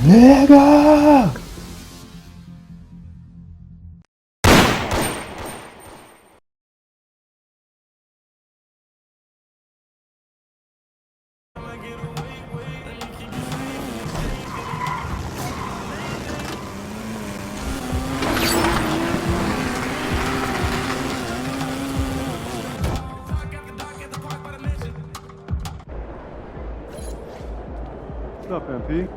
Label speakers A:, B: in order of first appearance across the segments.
A: Nigga!
B: What's up, MP?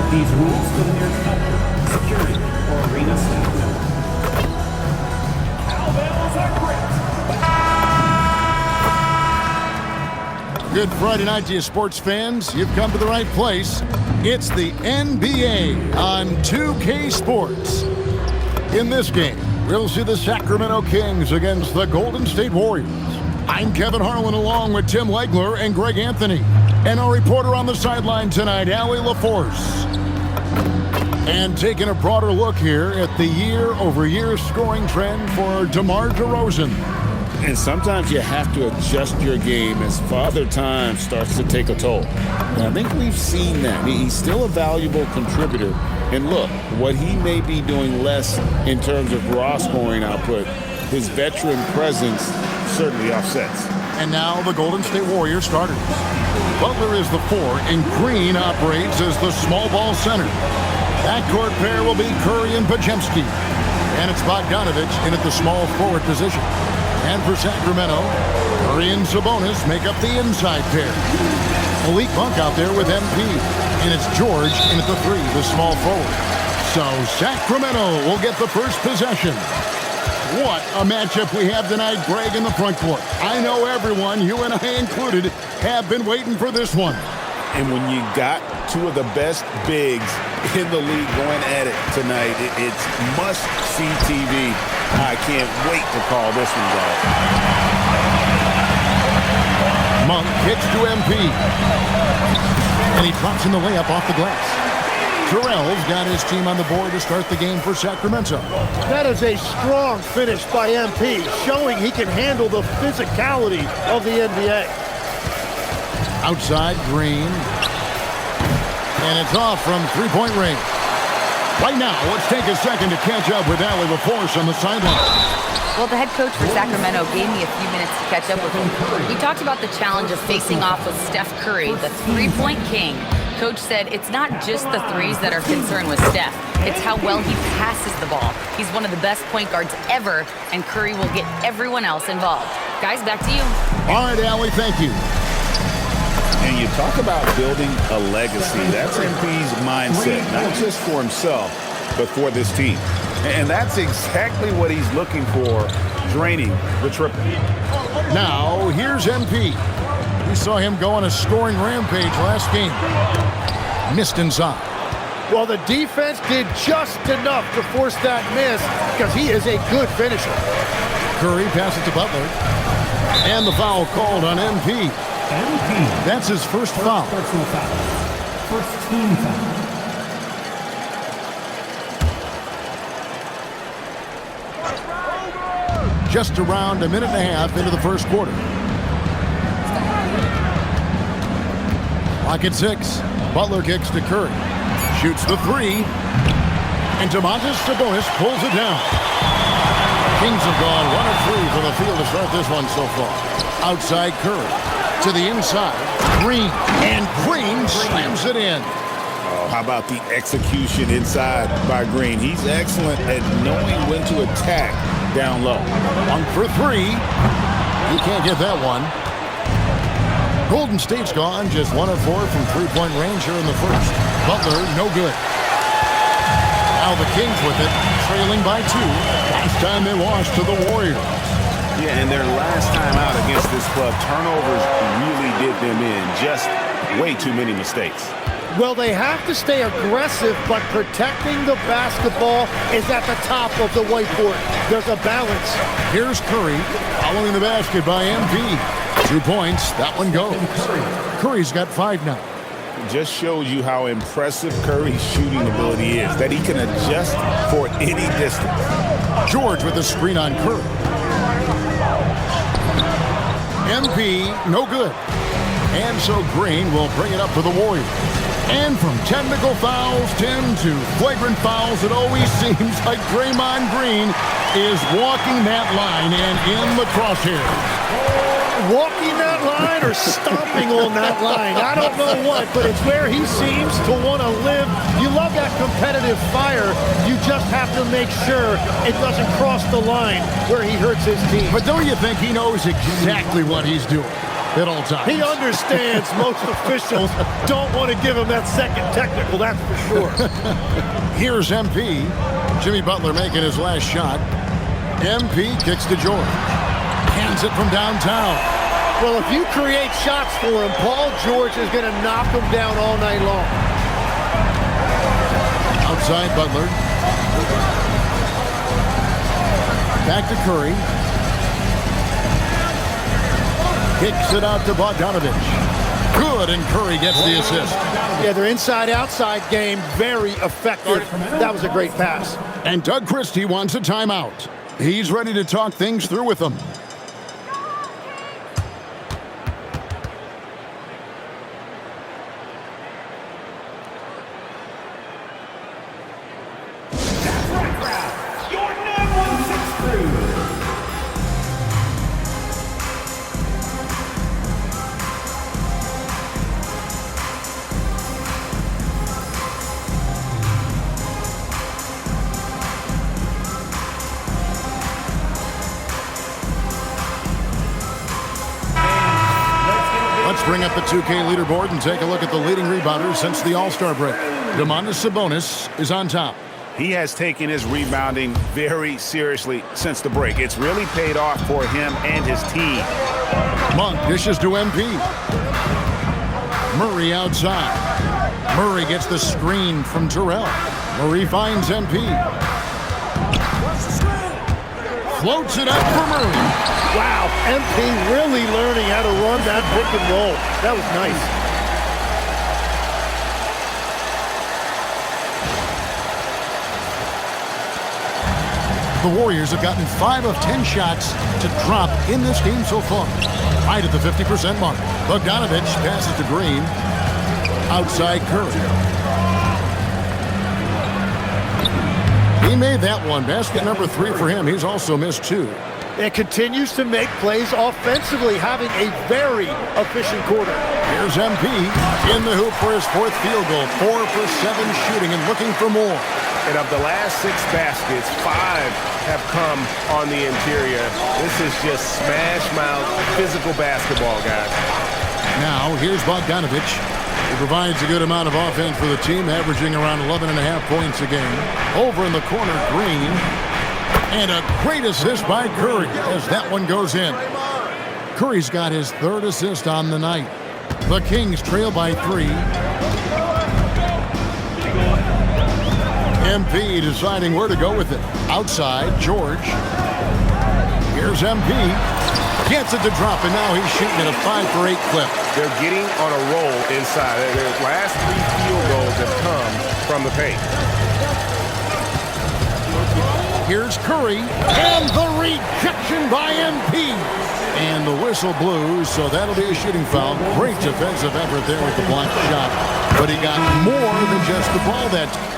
C: These rules for the nearest helper, security, or arena staff member. Cowbells are great.
D: Good Friday night to you, sports fans. You've come to the right place. It's the NBA on 2K Sports. In this game, we'll see the Sacramento Kings against the Golden State Warriors. I'm Kevin Harlan along with Tim Legler and Greg Anthony. And our reporter on the sideline tonight, Allie LaForce. And taking a broader look here at the year-over-year scoring trend for DeMar DeRozan.
E: And sometimes you have to adjust your game as Father Time starts to take a toll. And I think we've seen that. He's still a valuable contributor. And look, what he may be doing less in terms of raw scoring output, his veteran presence certainly offsets.
D: And now the Golden State Warriors starters. Butler is the 4, and Green operates as the small ball center. Backcourt pair will be Curry and Podziemski. And it's Bogdanovich in at the small forward position. And for Sacramento, Curry and Sabonis make up the inside pair. Malik Monk out there with MP. And it's George in at the 3, the small forward. So Sacramento will get the first possession. What a matchup we have tonight, Greg, in the front court. I know everyone, you and I included, have been waiting for this one.
E: And when you got two of the best bigs in the league going at it tonight, it's must-see TV. I can't wait to call this one out.
D: Monk kicks to MP. And he drops in the layup off the glass. Terrell's got his team on the board to start the game for Sacramento.
A: That is a strong finish by MP, showing he can handle the physicality of the NBA.
D: Outside, Green. And it's off from three-point range. Right now, let's take a second to catch up with Allie LaForce on the sideline.
F: Well, the head coach for Sacramento gave me a few minutes to catch up with him. He talked about the challenge of facing off with Steph Curry, the three-point king. Coach said it's not just the threes that are concerned with Steph. It's how well he passes the ball. He's one of the best point guards ever, and Curry will get everyone else involved. Guys, back to you.
D: All right, Allie, thank you.
E: And you talk about building a legacy. That's MP's mindset, not just for himself, but for this team. And that's exactly what he's looking for, draining the triple.
D: Now, here's MP. We saw him go on a scoring rampage last game. Missed inside.
A: Well, the defense did just enough to force that miss because he is a good finisher.
D: Curry passes to Butler. And the foul called on MP.
C: MP.
D: That's his first foul.
C: Personal foul. First team foul.
D: Just around a minute and a half into the first quarter. Clock at 6. Butler kicks to Curry. Shoots the 3. And Domantas Sabonis pulls it down. Kings have gone 1 of 3 from the field to start this one so far. Outside Curry. To the inside, Green, and Green slams it in.
E: Oh, how about the execution inside by Green? He's excellent at knowing when to attack down low.
D: 1 for 3. You can't get that one. Golden State's gone, just 1 of 4 from three-point range here in the first. Butler, no good. Now the Kings with it, trailing by 2. Last time they lost to the Warriors.
G: Yeah, and their last time out against this club, turnovers really did them in. Just way too many mistakes.
A: Well, they have to stay aggressive, but protecting the basketball is at the top of the whiteboard. There's a balance.
D: Here's Curry, following the basket by MP. 2 points, that one goes. Curry's got 5 now.
G: Just shows you how impressive Curry's shooting ability is, that he can adjust for any distance.
D: George with the screen on Curry. MP, no good. And so Green will bring it up for the Warriors. And from technical fouls, 10 to flagrant fouls, it always seems like Draymond Green is walking that line and in the crosshairs.
A: Walking that line or stomping on that line. I don't know what, but it's where he seems to want to live. You love that competitive fire. You just have to make sure it doesn't cross the line where he hurts his team.
D: But don't you think he knows exactly what he's doing at all times?
A: He understands most officials don't want to give him that second technical, that's for sure.
D: Here's MP. Jimmy Butler making his last shot. MP kicks to George. Hands it from downtown.
A: Well, if you create shots for him, Paul George is going to knock him down all night long.
D: Outside Butler. Back to Curry. Kicks it out to Bogdanovich. Good, and Curry gets the assist.
A: Yeah, their inside-outside game, very effective. That was a great pass.
D: And Doug Christie wants a timeout. He's ready to talk things through with them. Bring up the 2K leaderboard and take a look at the leading rebounders since the All-Star break. Domantas Sabonis is on top.
G: He has taken his rebounding very seriously since the break. It's really paid off for him and his team.
D: Monk dishes to MP. Murray outside. Murray gets the screen from Terrell. Murray finds MP. Floats it up for Murray.
A: Wow, MP really learning how to run that pick and roll. That was nice.
D: The Warriors have gotten 5 of 10 shots to drop in this game so far. Right at the 50% mark. Bogdanovich passes to Green. Outside Curry. He made that one. Basket number 3 for him. He's also missed 2.
A: And continues to make plays offensively, having a very efficient quarter.
D: Here's MP in the hoop for his 4th field goal. 4 for 7 shooting and looking for more.
G: And of the last 6 baskets, 5 have come on the interior. This is just smash mouth physical basketball, guys.
D: Now, here's Bogdanovich. He provides a good amount of offense for the team, averaging around 11.5 points a game. Over in the corner, Green. And a great assist by Curry as that one goes in. Curry's got his 3rd assist on the night. The Kings trail by 3. MP deciding where to go with it. Outside, George. Here's MP. Gets it to drop, and now he's shooting at a 5 for 8 clip.
G: They're getting on a roll inside. Their last 3 field goals have come from the paint.
D: Here's Curry, and the rejection by MP. And the whistle blew, so that'll be a shooting foul. Great defensive effort there with the blocked shot. But he got more than just the ball that time.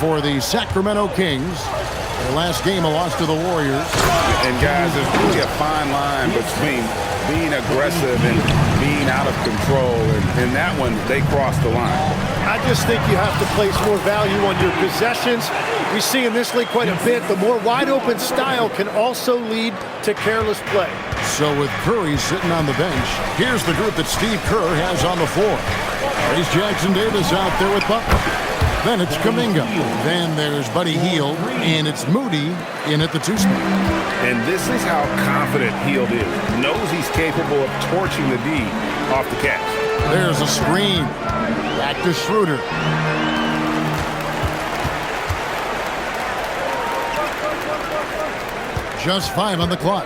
D: for the Sacramento Kings. Their last game, a loss to the Warriors.
E: And guys, there's really a fine line between being aggressive and being out of control. And in that one, they crossed the line.
A: I just think you have to place more value on your possessions. We see in this league quite a bit. The more wide open style can also lead to careless play.
D: So with Curry sitting on the bench, here's the group that Steve Kerr has on the floor. There's Jackson Davis out there with Butler. Then it's Kuminga. Then there's Buddy Hield, and it's Moody in at the 2 spot.
G: And this is how confident Hield is. Knows he's capable of torching the D off the catch.
D: There's a screen. Back to Schroeder. Just 5 on the clock.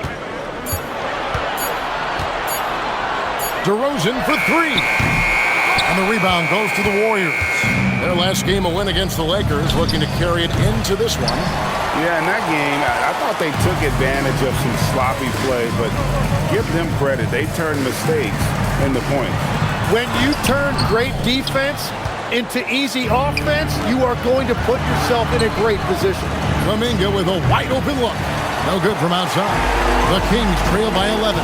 D: DeRozan for 3. And the rebound goes to the Warriors. Their last game, a win against the Lakers, looking to carry it into this one.
E: Yeah, in that game, I thought they took advantage of some sloppy play, but give them credit. They turned mistakes into points.
A: When you turn great defense into easy offense, you are going to put yourself in a great position.
D: Kuminga with a wide open look. No good from outside. The Kings trail by 11.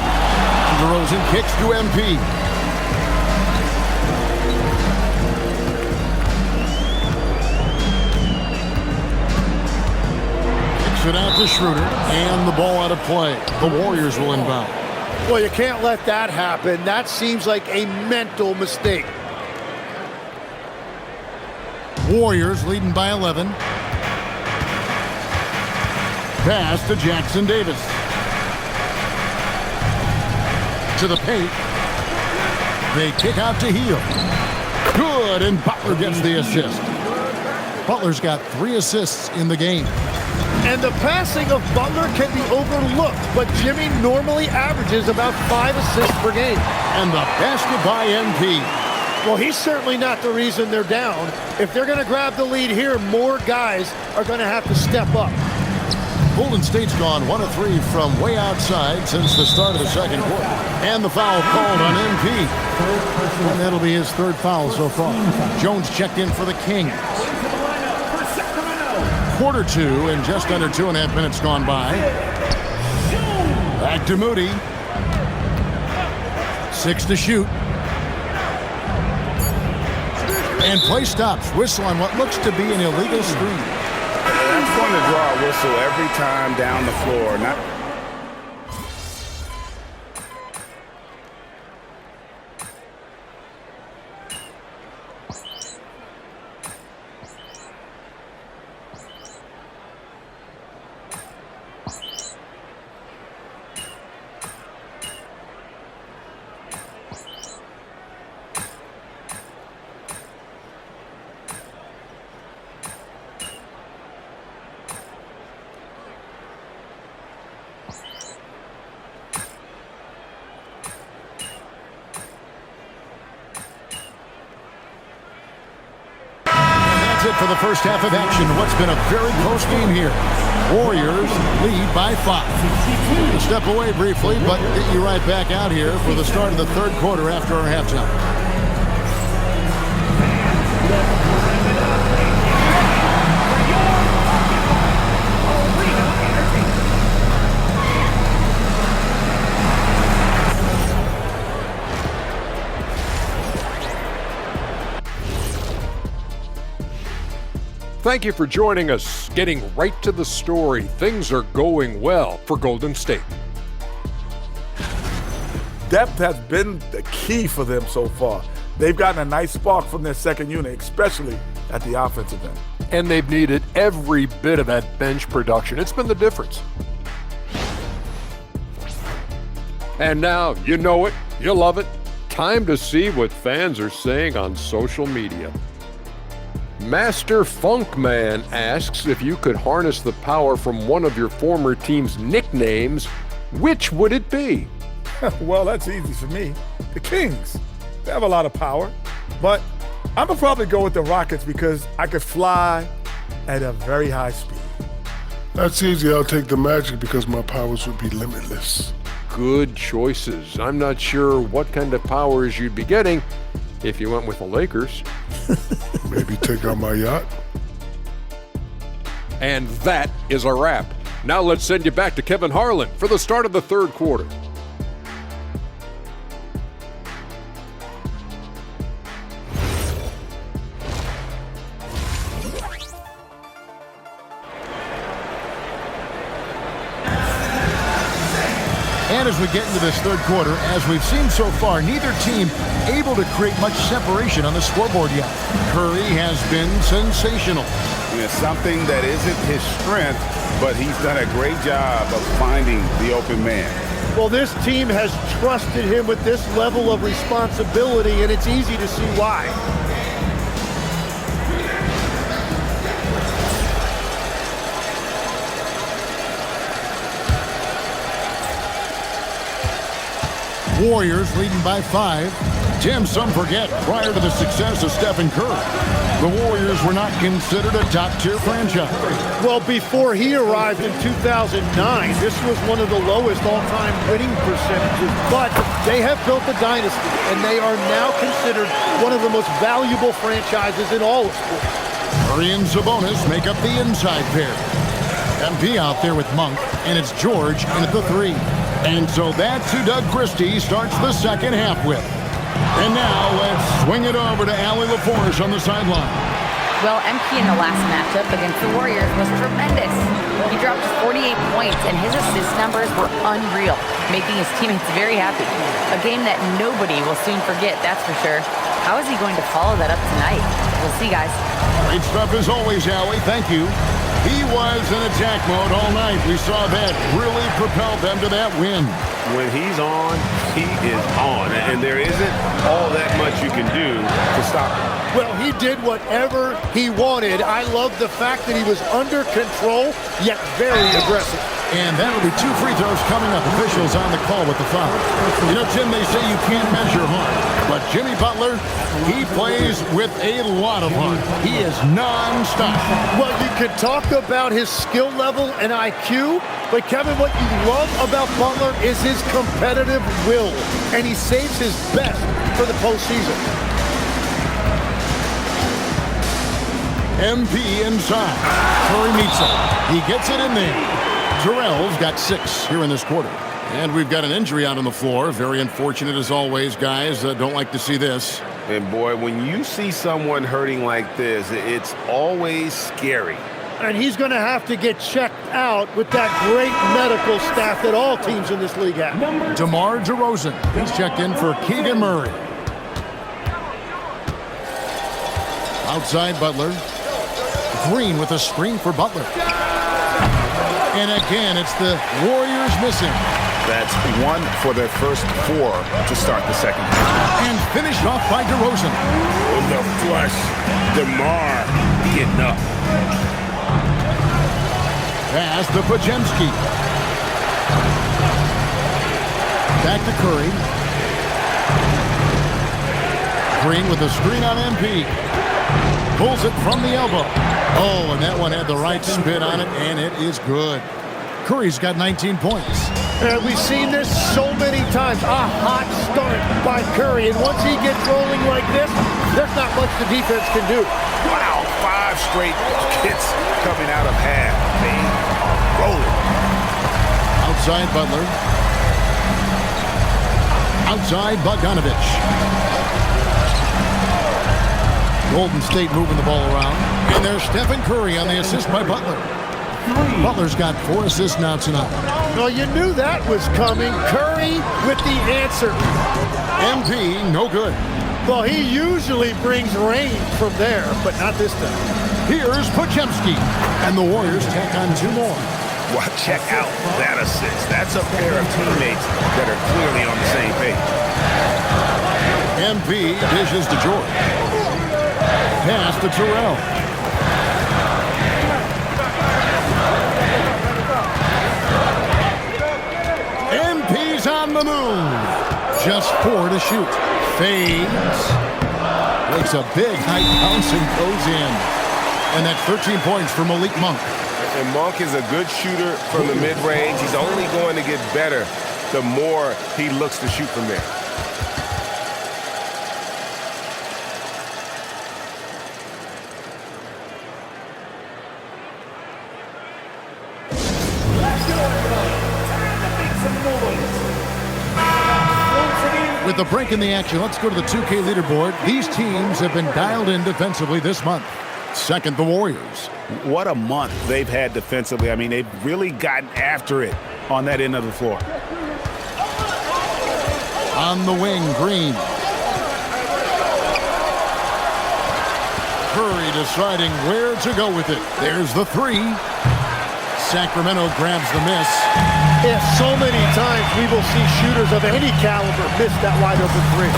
D: DeRozan kicks to MP. Kicks it out to Schroeder, and the ball out of play. The Warriors will inbound.
A: Well, you can't let that happen. That seems like a mental mistake.
D: Warriors leading by 11. Pass to Jackson Davis. To the paint. They kick out to Hield. Good, and Butler gets the assist. Butler's got 3 assists in the game.
A: And the passing of Butler can be overlooked, but Jimmy normally averages about 5 assists per game.
D: And the basket by MP.
A: Well, he's certainly not the reason they're down. If they're going to grab the lead here, more guys are going to have to step up.
D: Golden State's gone 1 of 3 from way outside since the start of the second quarter. And the foul called on MP. And that'll be his 3rd foul so far. Jones checked in for the Kings. Quarter 2 and just under 2.5 minutes gone by. Back to Moody. 6 to shoot. And play stops. Whistle on what looks to be an illegal screen.
E: That's going to draw a whistle every time down the floor.
D: It for the first half of action. What's been a very close game here. Warriors lead by 5. We'll step away briefly, but get you right back out here for the start of the 3rd quarter after our halftime.
H: Thank you for joining us. Getting right to the story, things are going well for Golden State.
I: Depth has been the key for them so far. They've gotten a nice spark from their second unit, especially at the offensive end.
H: And they've needed every bit of that bench production. It's been the difference. And now, you know it, you love it. Time to see what fans are saying on social media. Master Funkman asks if you could harness the power from one of your former team's nicknames, which would it be?
I: Well, that's easy for me. The Kings. They have a lot of power. But I'm going to probably go with the Rockets because I could fly at a very high speed.
B: That's easy. I'll take the Magic because my powers would be limitless.
H: Good choices. I'm not sure what kind of powers you'd be getting if you went with the Lakers.
B: Maybe take out my yacht.
H: And that is a wrap. Now let's send you back to Kevin Harlan for the start of the third quarter.
D: And as we get into this third quarter, as we've seen so far, neither team able to create much separation on the scoreboard yet. Curry has been sensational.
J: Something that isn't his strength, but he's done a great job of finding the open man.
A: Well, this team has trusted him with this level of responsibility, and it's easy to see why.
D: Warriors leading by 5. Tim, some forget, prior to the success of Stephen Curry, the Warriors were not considered a top-tier franchise.
A: Well, before he arrived in 2009, this was one of the lowest all-time winning percentages. But they have built a dynasty, and they are now considered one of the most valuable franchises in all of sports.
D: Curry and Sabonis make up the inside pair. MP out there with Monk, and it's George in at the 3. And so that's who Doug Christie starts the second half with. And now let's swing it over to Allie LaForce on the sideline.
F: Well, MP in the last matchup against the Warriors was tremendous. He dropped 48 points, and his assist numbers were unreal, making his teammates very happy. A game that nobody will soon forget, that's for sure. How is he going to follow that up tonight? We'll see, guys.
D: Great stuff as always, Allie. Thank you. He was in attack mode all night. We saw that really propelled them to that win.
G: When he's on, he is on. And there isn't all that much you can do to stop him.
A: Well, he did whatever he wanted. I love the fact that he was under control, yet very aggressive.
D: And that'll be 2 free throws coming up. Officials on the call with the foul. You know, Jim, they say you can't measure heart. But Jimmy Butler, he plays with a lot of heart. He is non-stop.
A: Well, you can talk about his skill level and IQ, but Kevin, what you love about Butler is his competitive will. And he saves his best for the postseason.
D: MP inside. Curry meets him. He gets it in there. Terrell's got 6 here in this quarter. And we've got an injury out on the floor. Very unfortunate as always, guys. Don't like to see this.
G: And boy, when you see someone hurting like this, it's always scary.
A: And he's going to have to get checked out with that great medical staff that all teams in this league have.
D: DeMar DeRozan. He's checked in for Keegan Murray. Outside Butler. Green with a screen for Butler. And again, it's the Warriors missing.
J: That's 1 for their first 4 to start the second half.
D: And finished off by DeRozan.
J: With the flush, DeMar getting up.
D: Pass to Pajemski. Back to Curry. Green with a screen on MP. Pulls it from the elbow. Oh, and that one had the right spin on it, and it is good. Curry's got 19 points.
A: And we've seen this so many times. A hot start by Curry, and once he gets rolling like this, there's not much the defense can do.
J: Wow, 5 straight hits coming out of half. They are rolling.
D: Outside Butler. Outside Bogdanovich. Golden State moving the ball around. And there's Stephen Curry on the assist by Butler. Butler's got 4 assists now tonight.
A: Well, you knew that was coming. Curry with the answer.
D: MP, no good.
A: Well, he usually brings rain from there, but not this time.
D: Here's Pajemski. And the Warriors tack on 2 more.
J: Well, check out that assist. That's a pair of teammates that are clearly on the same page.
D: MP dishes to George. Pass to Terrell. MP's on the move. Just 4 to shoot. Fades. Makes a big high bounce and goes in. And that's 13 points for Malik Monk.
G: And Monk is a good shooter from the mid-range. He's only going to get better the more he looks to shoot from there.
D: With a break in the action, let's go to the 2K leaderboard. These teams have been dialed in defensively this month. Second, the Warriors.
J: What a month they've had defensively. I mean, they've really gotten after it on that end of the floor.
D: On the wing, Green. Curry deciding where to go with it. There's the three. Sacramento grabs the miss.
A: Yeah, so many times we will see shooters of any caliber miss that wide open three.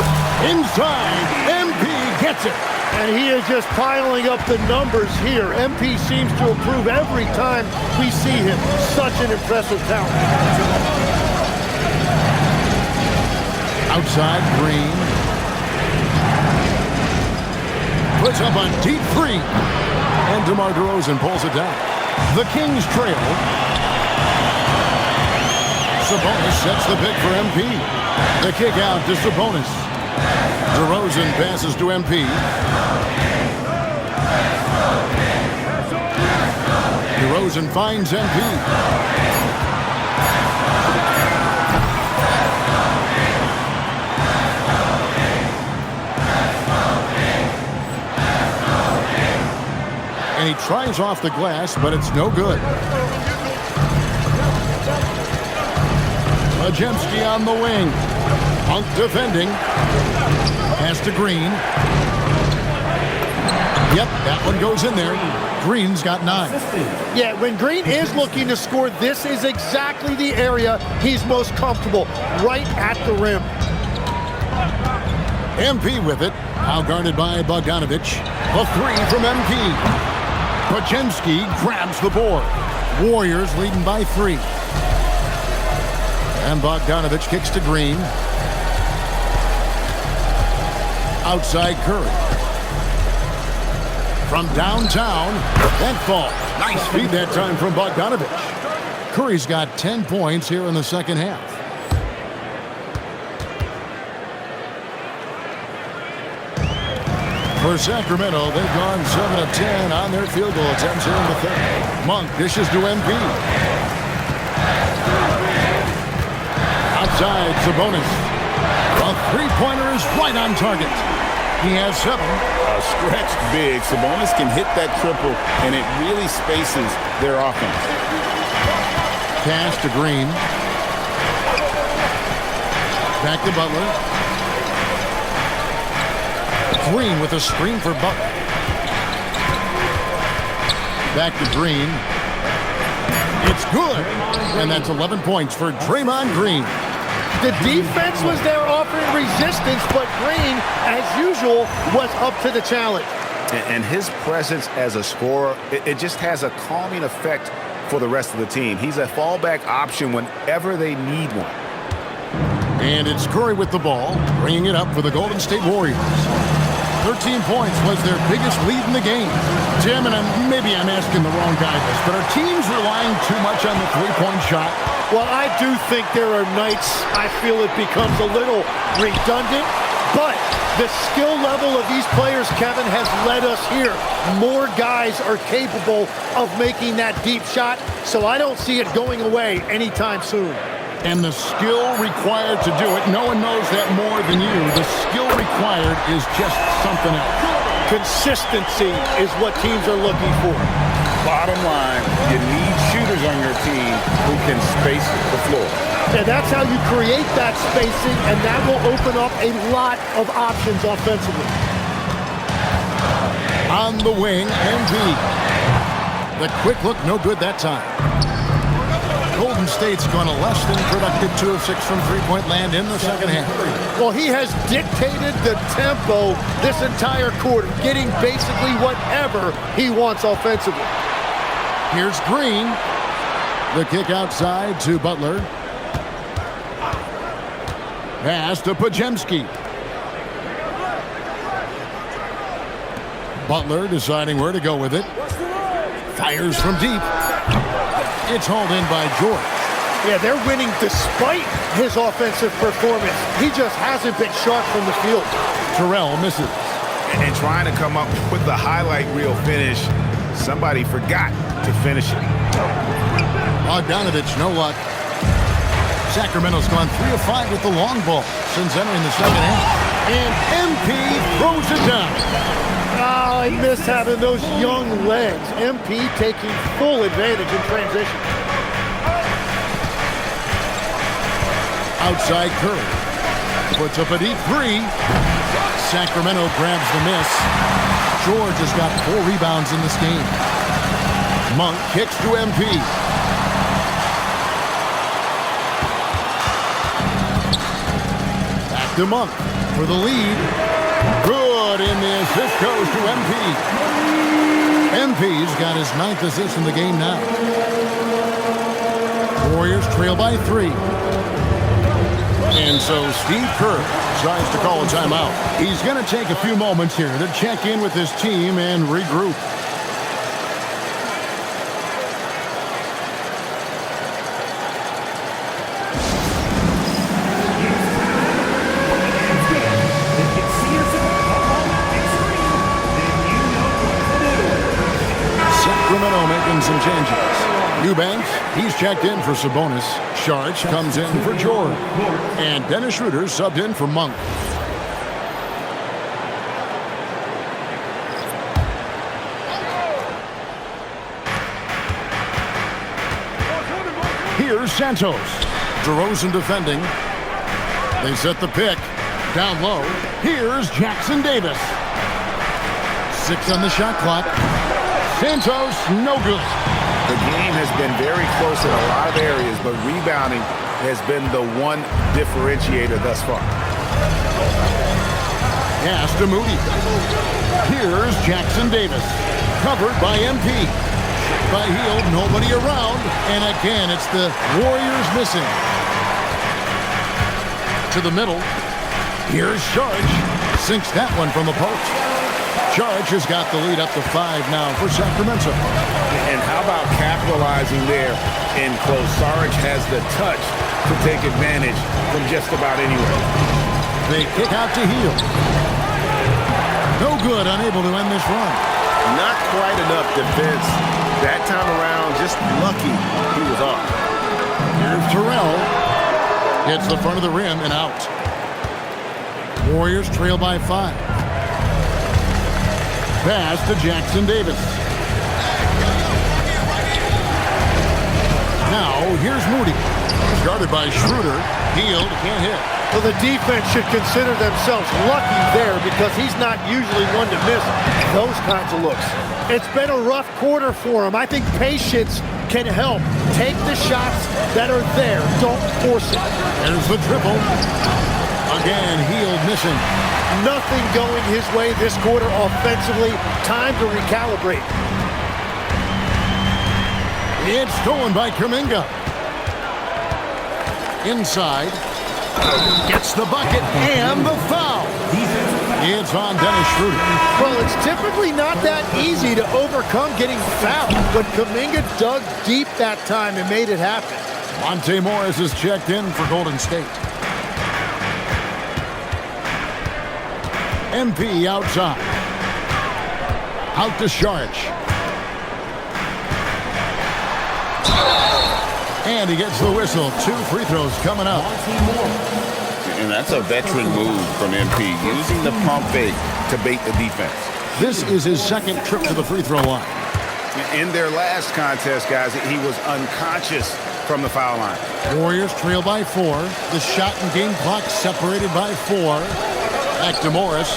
D: Inside, MP gets it.
A: And he is just piling up the numbers here. MP seems to improve every time we see him. Such an impressive talent.
D: Outside, Green. Puts up a deep three. And DeMar DeRozan pulls it down. The Kings trail. Sabonis sets the pick for MP. The kick out to Sabonis. DeRozan passes to MP. DeRozan finds MP. And he tries off the glass, but it's no good. Majemski on the wing. Punk defending. Pass to Green. Yep, that one goes in there. Green's got 9.
A: Yeah, when Green is looking to score, this is exactly the area he's most comfortable, right at the rim.
D: MP with it. Now guarded by Bogdanovich. A three from MP. Majemski grabs the board. Warriors leading by 3. And Bogdanovich kicks to Green. Outside Curry. From downtown, that ball. Nice feed that time from Bogdanovich. Curry's got 10 points here in the second half. For Sacramento, they've gone 7 of 10 on their field goal attempts here in the third. Monk dishes to MP. Outside, Sabonis. A three-pointer is right on target. He has 7.
J: A stretched big. Sabonis can hit that triple, and it really spaces their offense.
D: Pass to Green. Back to Butler. Green with a screen for Butler. Back to Green. It's good. And that's 11 points for Draymond Green.
A: The defense was there offering resistance, but Green, as usual, was up to the challenge.
J: And his presence as a scorer, it just has a calming effect for the rest of the team. He's a fallback option whenever they need one.
D: And it's Curry with the ball, bringing it up for the Golden State Warriors. 13 points was their biggest lead in the game. Tim, and maybe I'm asking the wrong guy this, but are teams relying too much on the three-point shot?
A: Well, I do think there are nights I feel it becomes a little redundant, but the skill level of these players, Kevin, has led us here. More guys are capable of making that deep shot, so I don't see it going away anytime soon.
D: And the skill required to do it, no one knows that more than you. The skill required is just something else.
A: Consistency is what teams are looking for.
J: Bottom line, you need shooters on your team who can space the floor.
A: And that's how you create that spacing, and that will open up a lot of options offensively.
D: On the wing, MV. The quick look, no good that time. Golden State's gone a less than productive 2 of 6 from three-point land in the second half.
A: Well, he has dictated the tempo this entire quarter, getting basically whatever he wants offensively.
D: Here's Green. The kick outside to Butler. Pass to Majemski. Butler deciding where to go with it. Fires from deep. It's hauled in by George.
A: Yeah, they're winning despite his offensive performance. He just hasn't been sharp from the field.
D: Terrell misses.
J: And trying to come up with the highlight reel finish, somebody forgot to finish it.
D: Bogdanovich, no luck. Sacramento's gone 3 of 5 with the long ball since entering the second half. And MP throws it down.
A: Oh, I miss having those young legs. MP taking full advantage in transition.
D: Outside Curry. Puts up a deep three. Sacramento grabs the miss. George has got 4 rebounds in this game. Monk kicks to MP. Back to Monk for the lead. Good, and the assist goes to MP. MP's got his 9th assist in the game now. Warriors trail by 3. And so Steve Kerr decides to call a timeout. He's going to take a few moments here to check in with his team and regroup. Sacramento making some changes. Eubanks, he's checked in for Sabonis. Sharch comes in for George. And Dennis Schroeder subbed in for Monk. Here's Santos. DeRozan defending. They set the pick. Down low. Here's Jackson Davis. 6 on the shot clock. Santos, no good.
J: The game has been very close in a lot of areas, but rebounding has been the one differentiator thus far.
D: Pass to Moody. Here's Jackson Davis. Covered by MP. By Hield, nobody around. And again, it's the Warriors missing. To the middle. Here's Sharch. Sinks that one from the post. Sharch has got the lead up to 5 now for Sacramento.
J: And how about capitalizing there in close? Sarge has the touch to take advantage from just about anywhere.
D: They kick out to Hield. No good, unable to end this run.
J: Not quite enough defense that time around. Just lucky he was off.
D: Here's Terrell. Hits the front of the rim and out. Warriors trail by 5. Pass to Jackson Davis. Now, here's Moody. Guarded by Schroeder. Hield can't hit.
A: So the defense should consider themselves lucky there because he's not usually one to miss those kinds of looks. It's been a rough quarter for him. I think patience can help. Take the shots that are there. Don't force it.
D: There's the triple. Again, Hield missing.
A: Nothing going his way this quarter offensively. Time to recalibrate.
D: It's stolen by Kuminga. Inside. Gets the bucket and the foul. It's on Dennis Schroeder.
A: Well, it's typically not that easy to overcome getting fouled, but Kuminga dug deep that time and made it happen.
D: Monte Morris is checked in for Golden State. MP outside. Out to Sharch. And he gets the whistle. 2 free throws coming up.
J: And that's a veteran move from MP, using the pump fake to bait the defense.
D: This is his 2nd trip to the free throw line.
J: In their last contest, guys, he was unconscious from the foul line.
D: Warriors trail by 4. The shot and game clock separated by 4. Back to Morris.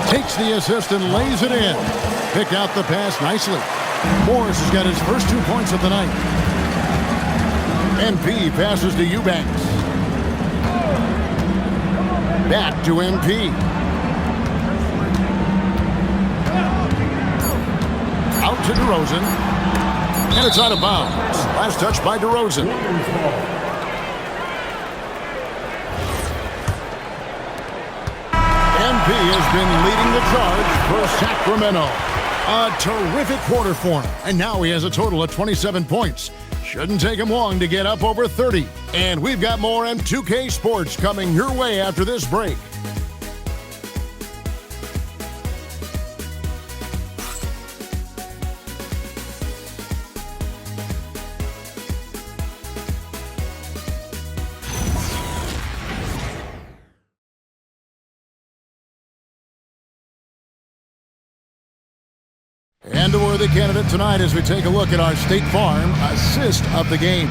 D: Takes the assist and lays it in. Picked out the pass nicely. Morris has got his first 2 points of the night. MP passes to Eubanks. Back to MP. Out to DeRozan. And it's out of bounds. Last touch by DeRozan. MP has been leading the charge for Sacramento. A terrific quarter for him. And now he has a total of 27 points. Shouldn't take him long to get up over 30. And we've got more M2K Sports coming your way after this break. And a worthy candidate tonight as we take a look at our State Farm assist of the game.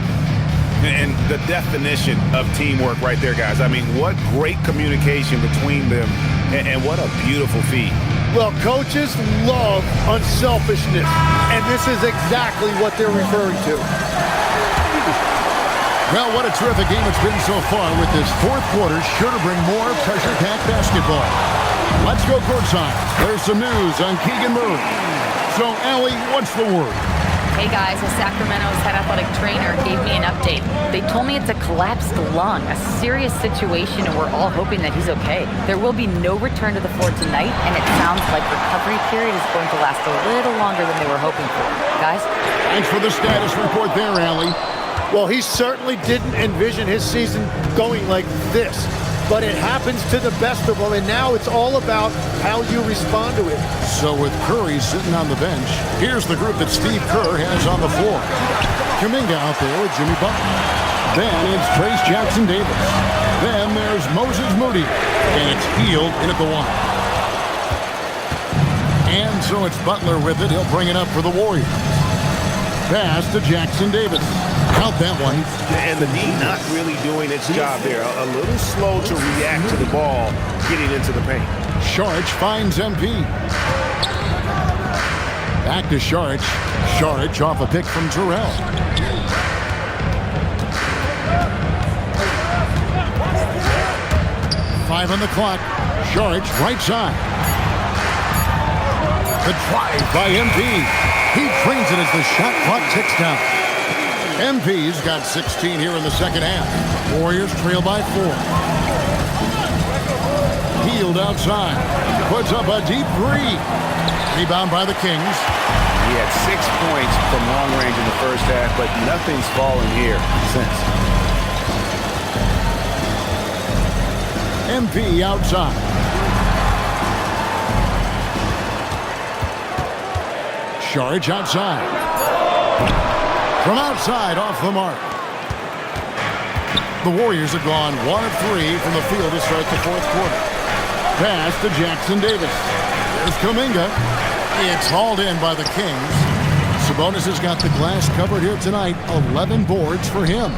J: And the definition of teamwork right there, guys. I mean, what great communication between them, and what a beautiful feat.
A: Well, coaches love unselfishness, and this is exactly what they're referring to.
D: Well, what a terrific game it's been so far, with this fourth quarter sure to bring more pressure-packed basketball. Let's go courtside. There's some news on Keegan Murray. So, Allie, what's the word?
F: Hey guys, the Sacramento's head athletic trainer gave me an update. They told me it's a collapsed lung, a serious situation, and we're all hoping that he's okay. There will be no return to the floor tonight, and it sounds like recovery period is going to last a little longer than they were hoping for. Guys?
D: Thanks for the status report there, Allie.
A: Well, he certainly didn't envision his season going like this, but it happens to the best of them, and now it's all about how you respond to it.
D: So with Curry sitting on the bench, here's the group that Steve Kerr has on the floor. Kuminga out there with Jimmy Butler. Then it's Trace Jackson-Davis. Then there's Moses Moody, and it's Hield in at the one. And so it's Butler with it. He'll bring it up for the Warriors. Pass to Jackson-Davis. Count that one.
G: And the D not really doing its job there. A little slow to react to the ball getting into the paint.
D: Saric finds MP. Back to Saric. Saric off a pick from Terrell. Five on the clock. Saric right side. The drive by MP. He trains it as the shot clock ticks down. MP's got 16 here in the second half. Warriors trail by 4. Hield outside. Puts up a deep three. Rebound by the Kings.
J: He had 6 points from long range in the first half, but nothing's fallen here since.
D: MP outside. Saric outside. From outside, off the mark. The Warriors have gone 1 of 3 from the field to start the fourth quarter. Pass to Jackson-Davis. There's Kuminga. It's hauled in by the Kings. Sabonis has got the glass covered here tonight. 11 boards for him.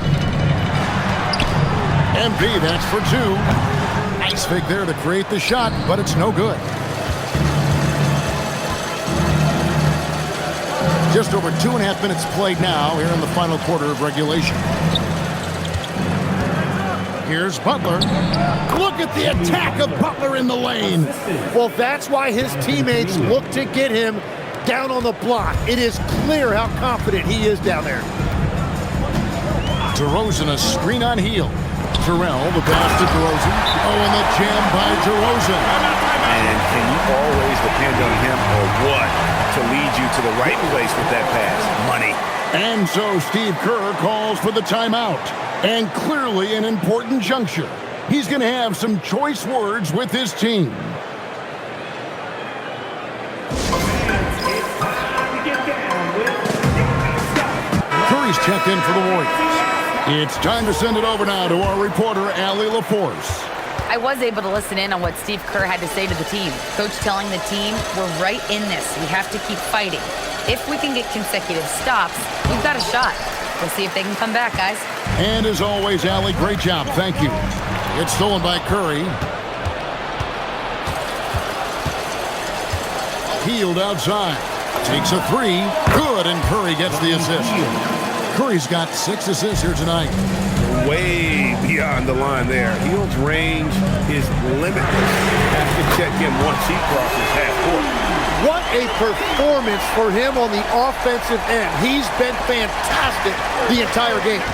D: MP, that's for 2. Nice fake there to create the shot, but it's no good. Just over 2.5 minutes played now here in the final quarter of regulation. Here's Butler. Look at the attack of Butler in the lane.
A: Well, that's why his teammates look to get him down on the block. It is clear how confident he is down there.
D: DeRozan, a screen on Hield. Terrell, the pass to DeRozan. Oh, and the jam by DeRozan.
J: And can you always depend on him or what to lead you to the right place with that pass? Money.
D: And so Steve Kerr calls for the timeout. And clearly an important juncture. He's going to have some choice words with his team. Curry's checked in for the Warriors. It's time to send it over now to our reporter, Allie LaForce.
F: I was able to listen in on what Steve Kerr had to say to the team. Coach telling the team, we're right in this. We have to keep fighting. If we can get consecutive stops, we've got a shot. We'll see if they can come back, guys.
D: And as always, Allie, great job. Thank you. It's stolen by Curry. Hield outside. Takes a 3. Good, and Curry gets the assist. Curry's got 6 assists here tonight.
G: Way beyond the line there. Hield's range is limitless. Have to check him once he crosses half court.
A: What a performance for him on the offensive end. He's been fantastic the entire game.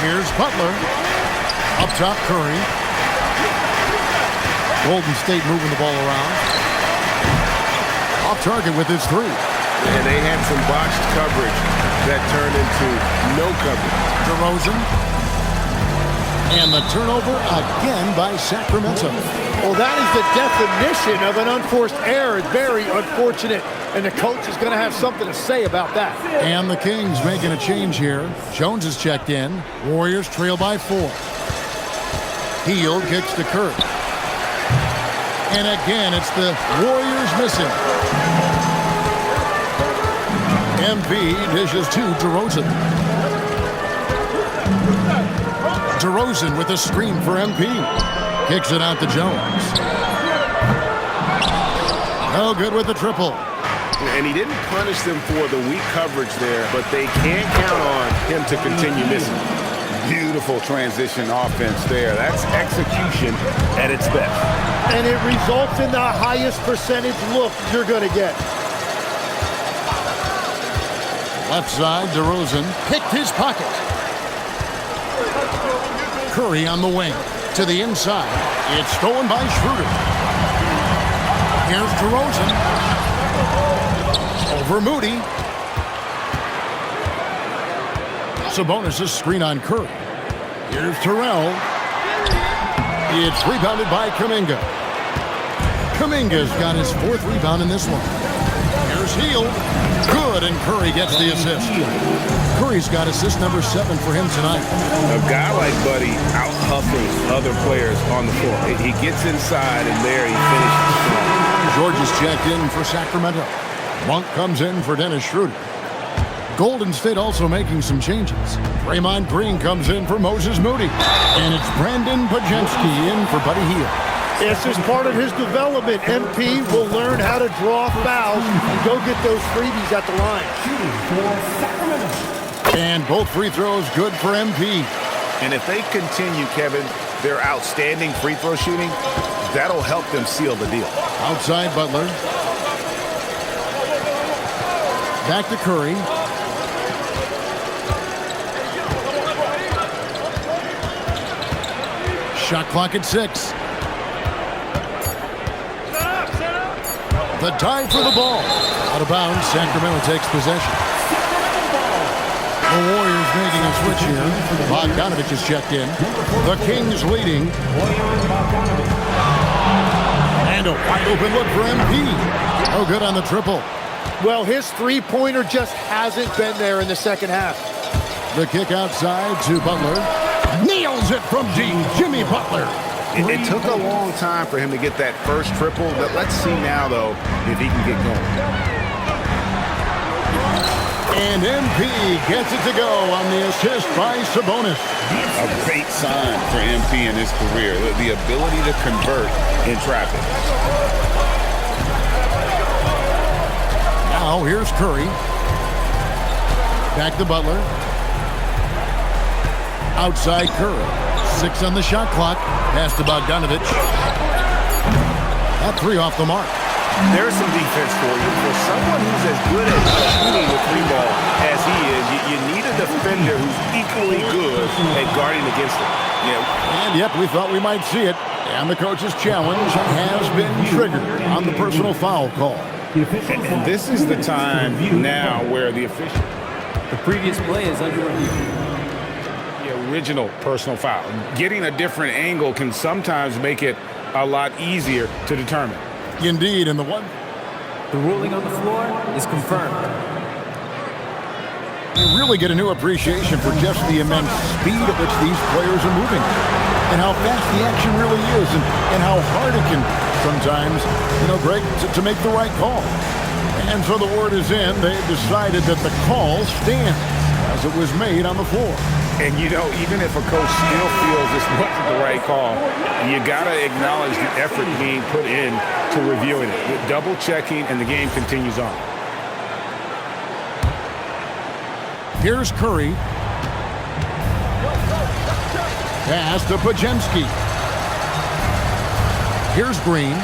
D: Here's Butler. Up top, Curry. Golden State moving the ball around. Off target with his 3.
G: And they had some botched coverage that turned into no coverage.
D: DeRozan. And the turnover again by Sacramento.
A: Well, that is the definition of an unforced error. Very unfortunate. And the coach is going to have something to say about that.
D: And the Kings making a change here. Jones is checked in. Warriors trail by 4. Hield kicks to Kerr. And again, it's the Warriors missing. MP dishes to DeRozan. DeRozan with a screen for MP. Kicks it out to Jones. No good with the triple.
G: And he didn't punish them for the weak coverage there, but they can't count on him to continue missing.
J: Beautiful transition offense there. That's execution at its best.
A: And it results in the highest percentage look you're going to get.
D: Left side, DeRozan picked his pocket. Curry on the wing. To the inside. It's stolen by Schroeder. Here's DeRozan. Over Moody. Sabonis' screen on Curry. Here's Terrell. It's rebounded by Kuminga. Kuminga's got his 4th rebound in this one. Here's Hield. Good, and Curry gets the assist. Curry's got assist number 7 for him tonight.
G: A guy like Buddy out-hustles other players on the floor. He gets inside, and there he finishes strong.
D: George is checked in for Sacramento. Monk comes in for Dennis Schroeder. Golden State also making some changes. Draymond Green comes in for Moses Moody. And it's Brandon Pajemski in for Buddy Hield.
A: This is part of his development. MP will learn how to draw fouls and go get those freebies at the line.
D: And both free throws good for MP.
J: And if they continue, Kevin, their outstanding free throw shooting, that'll help them seal the deal.
D: Outside Butler. Back to Curry. Shot clock at 6. The dive for the ball. Out of bounds, Sacramento takes possession. The Warriors making a switch here. Bogdanovich is checked in. The Kings leading. And a wide open look for MP. Oh, good on the triple.
A: Well, his three-pointer just hasn't been there in the second half.
D: The kick outside to Butler. Nails it from deep. Jimmy Butler.
J: It took a long time for him to get that first triple. But let's see now, though, if he can get going.
D: And MP gets it to go on the assist by Sabonis.
J: A great sign for MP in his career, the ability to convert in traffic.
D: Now here's Curry. Back to Butler. Outside Curry. 6 on the shot clock. Pass to Bogdanovich. That 3 off the mark.
G: There's some defense for you. For someone who's as good at shooting the 3-ball as he is, you need a defender who's equally good at guarding against it.
D: And yep, we thought we might see it. And the coach's challenge has been triggered on the personal foul call.
J: And this is the time now where the official...
C: The previous play is under review.
J: The original personal foul. Getting a different angle can sometimes make it a lot easier to determine.
D: Indeed, and the
C: ruling on the floor is confirmed.
D: You really get a new appreciation for just the immense speed at which these players are moving, and how fast the action really is, and how hard it can sometimes, Greg, to make the right call. And so the word is in. They've decided that the call stands as it was made on the floor.
J: And even if a coach still feels this wasn't the right call, you got to acknowledge the effort being put in to reviewing it. Double checking, and the game continues on.
D: Here's Curry. Pass to Pajemski. Here's Green.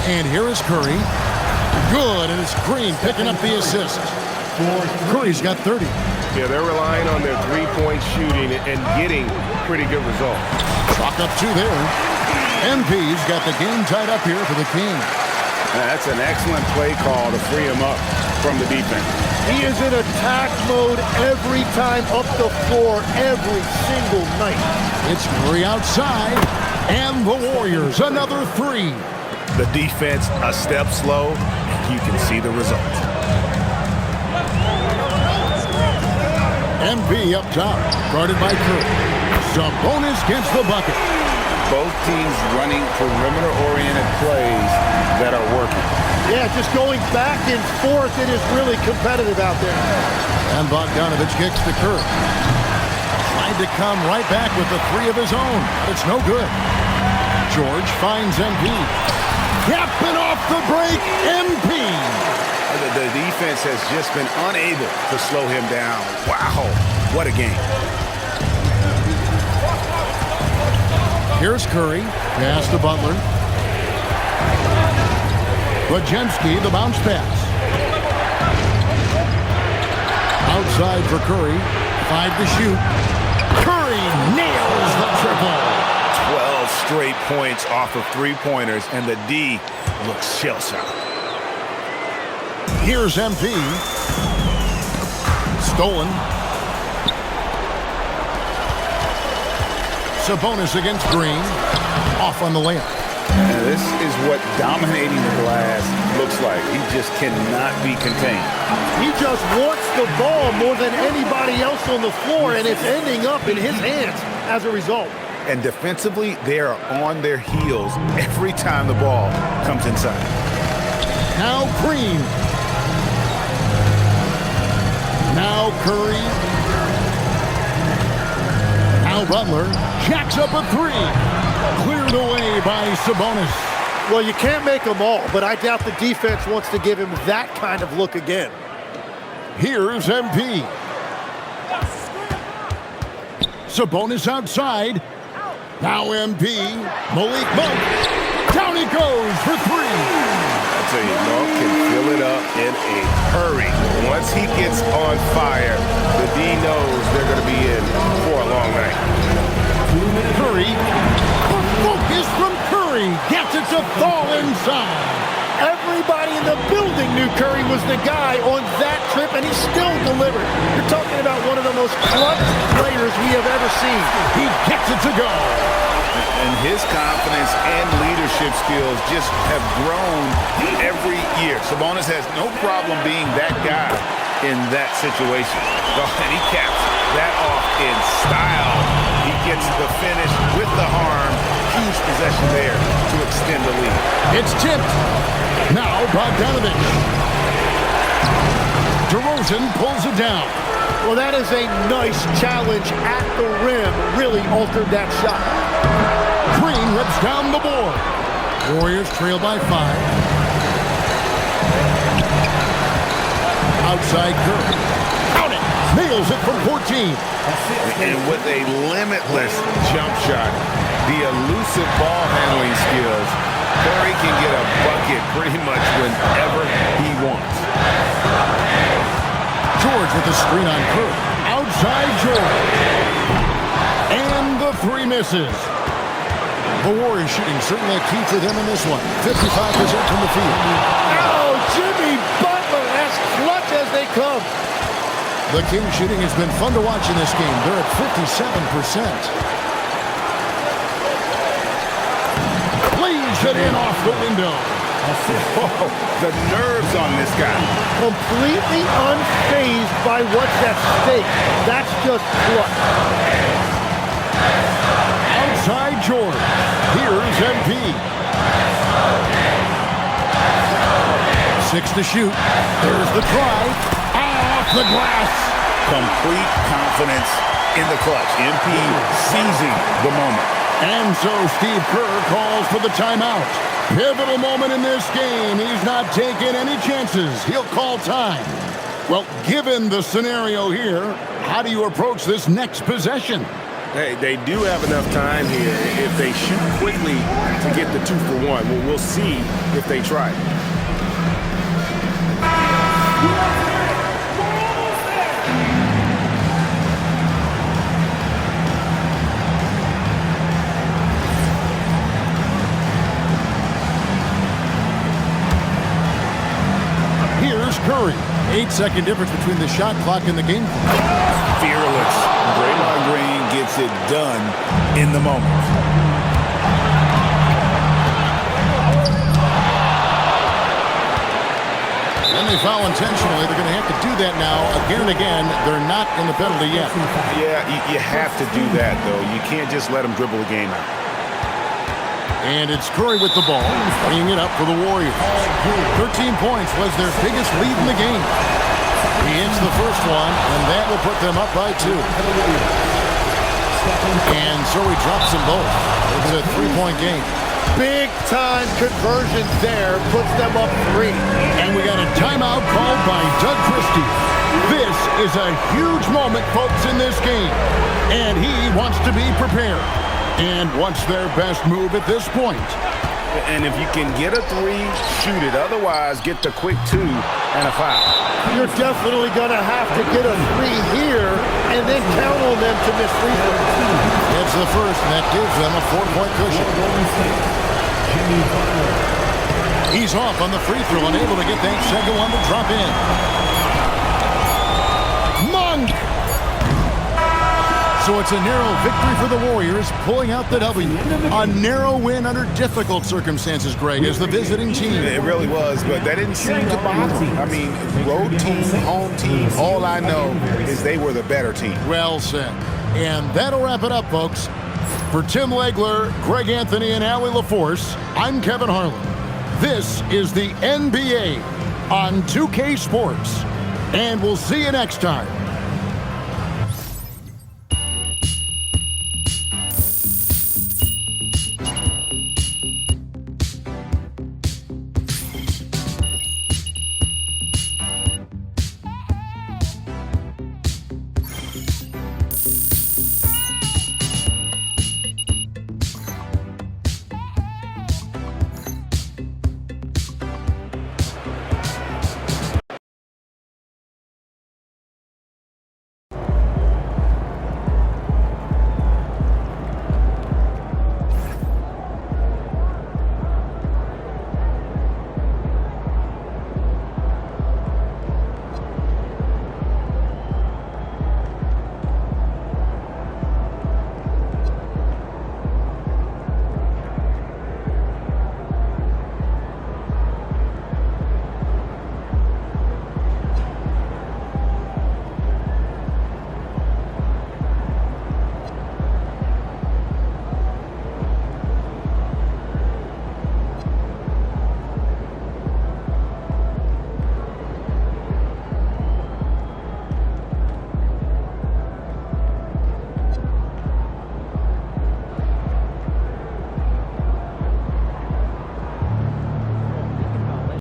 D: And here is Curry. Good, and it's Green picking up the assist. Curry's got 30.
G: Yeah, they're relying on their three-point shooting and getting pretty good results.
D: Chalk up 2 there. MP's got the game tied up here for the Kings.
J: That's an excellent play call to free him up from the defense.
A: He is in attack mode every time up the floor, every single night.
D: It's Curry outside, and the Warriors another 3.
J: The defense a step slow, and you can see the result.
D: MP up top, guarded by Curry. Sabonis gets the bucket.
J: both teams running perimeter-oriented plays that are working.
A: Yeah, just going back and forth, it is really competitive out there.
D: And Bogdanovich kicks to Curry. Tried to come right back with the three of his own. It's no good. George finds MP. Gapping off the break, MP.
G: The defense has just been unable to slow him down. Wow, what a game.
D: Here's Curry. Pass to Butler. Bajemski, the bounce pass. Outside for Curry. 5 to shoot. Curry nails the triple.
G: 12 straight points off of three-pointers, and the D looks shell-shocked.
D: Here's MP. Stolen. Sabonis against Green. Off on the layup.
J: And this is what dominating the glass looks like. He just cannot be contained.
A: He just wants the ball more than anybody else on the floor, and it's ending up in his hands as a result.
G: And defensively, they are on their heels every time the ball comes inside.
D: Now Green. Now Curry. Now Butler jacks up a three. Cleared away by Sabonis.
A: Well, you can't make them all, but I doubt the defense wants to give him that kind of look again.
D: Here's MP. Sabonis outside. Now MP. Malik Monk. Down he goes for three.
G: I tell you, Monk can fill it up in a hurry. Once he gets on fire, the D knows they're going to be in for a long night.
D: Curry. A focus from Curry. Gets it to fall inside.
A: Everybody in the building knew Curry was the guy on that trip, and he still delivered. You're talking about one of the most clutch players we have ever seen.
D: He gets it to go.
G: And his confidence and leadership skills just have grown every year. Sabonis has no problem being that guy in that situation. And he caps that off in style. He gets the finish with the arm. Huge possession there to extend the lead.
D: It's tipped. Now Bogdanovich. DeRozan pulls it down.
A: Well, that is a nice challenge at the rim. Really altered that shot.
D: Green rips down the board. Warriors trail by 5. Outside Curry. Count it. Nails it from 14.
G: And with a limitless jump shot, the elusive ball handling skills, Curry can get a bucket pretty much whenever he wants.
D: George with the screen on Curry. Outside George. And the three misses. The Warriors shooting certainly a key for them in this one. 55% from the field.
A: Oh, Jimmy Butler, as clutch as they come.
D: The Kings shooting has been fun to watch in this game. They're at 57%. Leads it in off the window.
G: Oh, the nerves on this guy.
A: Completely unfazed by what's at stake. That's just clutch.
D: Outside George. Here's MP. 6 to shoot. There's the try. Off the glass.
G: Complete confidence in the clutch. MP seizing the moment.
D: And so Steve Kerr calls for the timeout. Pivotal moment in this game. He's not taking any chances. He'll call time. Well, given the scenario here, how do you approach this next possession?
G: Hey, they do have enough time here if they shoot quickly to get the 2-for-1. Well, we'll see if they try.
D: Here's Curry. 8-second difference between the shot clock and the game clock.
G: Fearless. Draymond Green gets it done in the moment.
D: And they foul intentionally. They're going to have to do that now again and again. They're not in the penalty yet.
G: Yeah, you have to do that, though. You can't just let them dribble the game out.
D: And it's Curry with the ball, bringing it up for the Warriors. 13 points was their biggest lead in the game. He hits the first one, and that will put them up by 2. And so he drops them both. It's a 3-point game.
A: Big time conversion there, puts them up 3.
D: And we got a timeout called by Doug Christie. This is a huge moment, folks, in this game. And he wants to be prepared. And what's their best move at this point?
J: And if you can get a 3, shoot it. Otherwise, get the quick 2 and a foul.
A: You're definitely going to have to get a 3 here and then count on them to miss free throws.
D: It's the first, and that gives them a 4-point cushion. He's off on the free throw, unable to get that second one to drop in. Monk! So it's a narrow victory for the Warriors, pulling out the W. A narrow win under difficult circumstances, Greg, as the visiting team.
J: It really was, but that didn't seem to bother them. I mean, road team, home team, all I know is they were the better team.
D: Well said. And that'll wrap it up, folks. For Tim Legler, Greg Anthony, and Allie LaForce, I'm Kevin Harlan. This is the NBA on 2K Sports. And we'll see you next time.